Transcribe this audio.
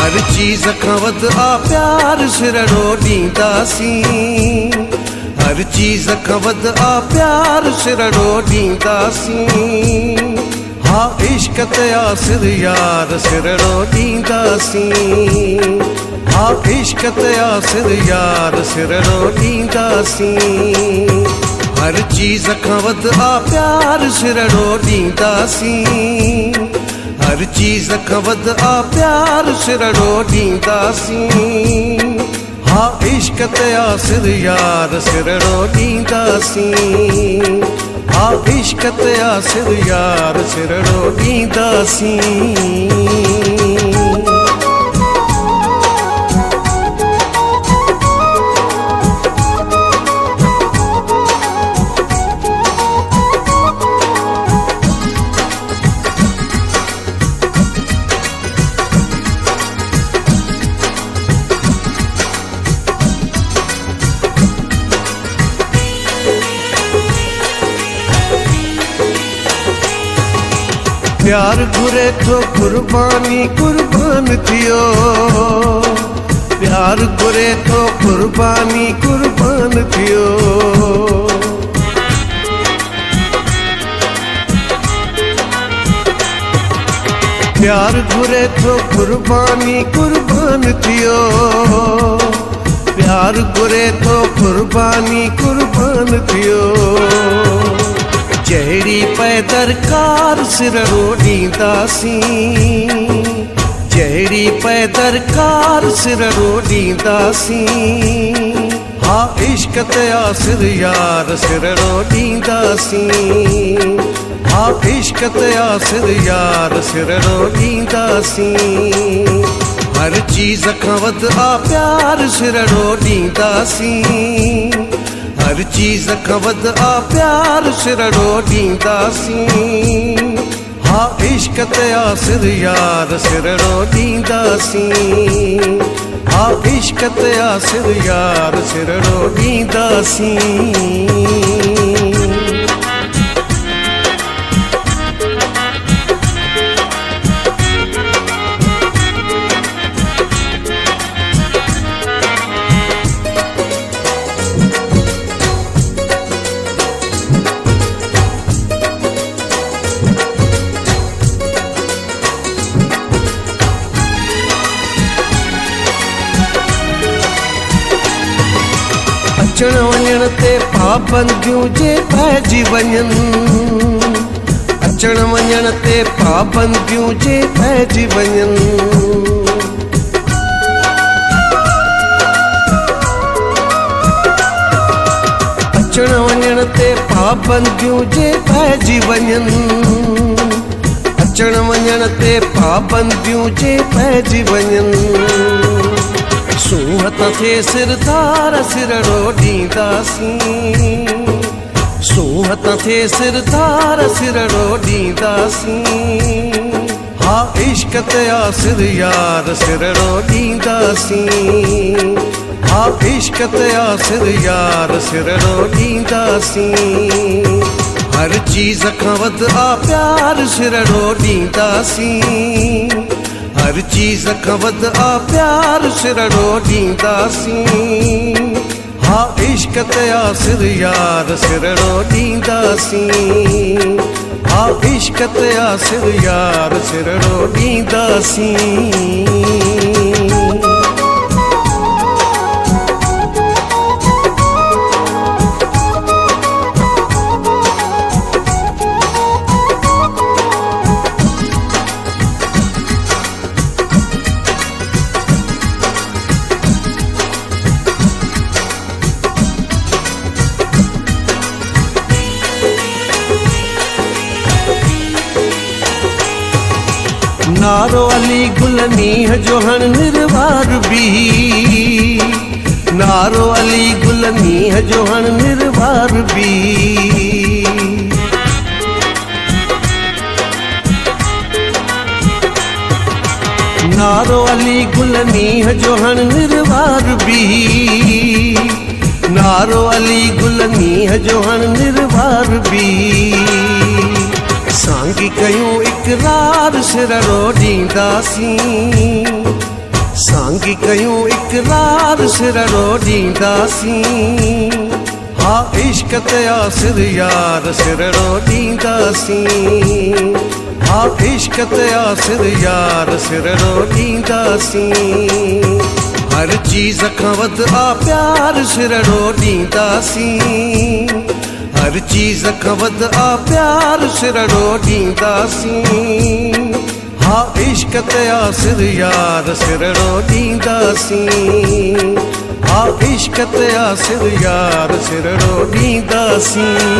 हर चीज खां वध आ प्यार सिरड़ो ॾींदासीं। हर चीज खां वध आ प्यार सिरड़ो ॾींदासीं। हा इश्क ते आसिर यार सिरड़ो ॾींदासीं। हा इश्क ते आसिर यार सिरड़ो ॾींदासीं। हर चीज खां वध आ प्यार सिरड़ो ॾींदासीं। हर चीज खां वध आ प्यार सिरड़ो ॾींदासीं। हा इश्क ते आसिर यार सिरड़ो ॾींदासीं। हा इश्क ते आसिर यार सिरड़ो ॾींदासीं। प्यार घुरे थो कुर्बानी कुर्बान थियो। प्यार घुरे थो कुर्बानी कुर्बान थियो। प्यार घुरे थो कुर्बानी कुर्बान थियो। प्यार घुरे थो कुर्बानी कुर्बान थियो। जहिड़ी पै दरकार सिरड़ो ॾींदासीं। जहिड़ी पै दरकार सिरड़ो ॾींदासीं। हा इश्क ते आसिर यार सिरड़ो ॾींदासीं। हा इश्क ते आसिर यार सिरड़ो ॾींदासीं। हर चीज खां वध आ प्यार सिरड़ो ॾींदासीं। हर चीज खां वध आ प्यार सिरड़ो ॾींदासीं। हा इश्क ते आसिर यार सिरड़ो ॾींदासीं। हा इश्क ते आसिर यार सिरड़ो ॾींदासीं। अचण वञण ते पाबंदियूं जे पइजी वञनि। अचण वञण ते पाबंदियूं जे पइजी वञनि। अचण वञण ते पाबंदियूं जे पइजी वञनि। अचण वञण ते पाबंदियूं जे पइजी वञनि। सूहत थे सिरदार सिरड़ो ॾींदासीं। सूहत थे सिरदार सिरड़ो ॾींदासीं। हा इश्क ते आसिर यार सिरड़ो ॾींदासीं। हा इश्क ते आसिर यार सिरड़ो ॾींदासीं। हर चीज खां वध आ प्यार सिरड़ो ॾींदासीं। हर चीज खां वध आ प्यार सिरड़ो ॾींदासीं। हा इश्क ते आसिर यार सिरड़ो ॾींदासीं। हा इश्क ते आसिर यार सिरड़ो ॾींदासीं। नारो अली गुल नीह जो हण निर्वार भी। नारो अली गुल मींह जो हण निर्वार बी नारो अली गुल मींह जो हण निर्वार बी नारो अली गुल मींह जो हण निर्वार बी सांगी कयूं इकरार सिरड़ो ॾींदासीं सांगी कयूं इकरार सिरड़ो ॾींदासीं हा इश्क ते आसिर यार सिरड़ो ॾींदासीं हा इश्क ते आसिर यार सिरड़ो ॾींदासीं हर चीज़ खां वध आ प्यार सिरड़ो ॾींदासीं हर चीज़ खां वध आ प्यार सिरड़ो ॾींदासीं हा इश्क ते आसिर यार सिरड़ो ॾींदासीं हा इश्क ते आसिर यार सिरड़ो ॾींदासीं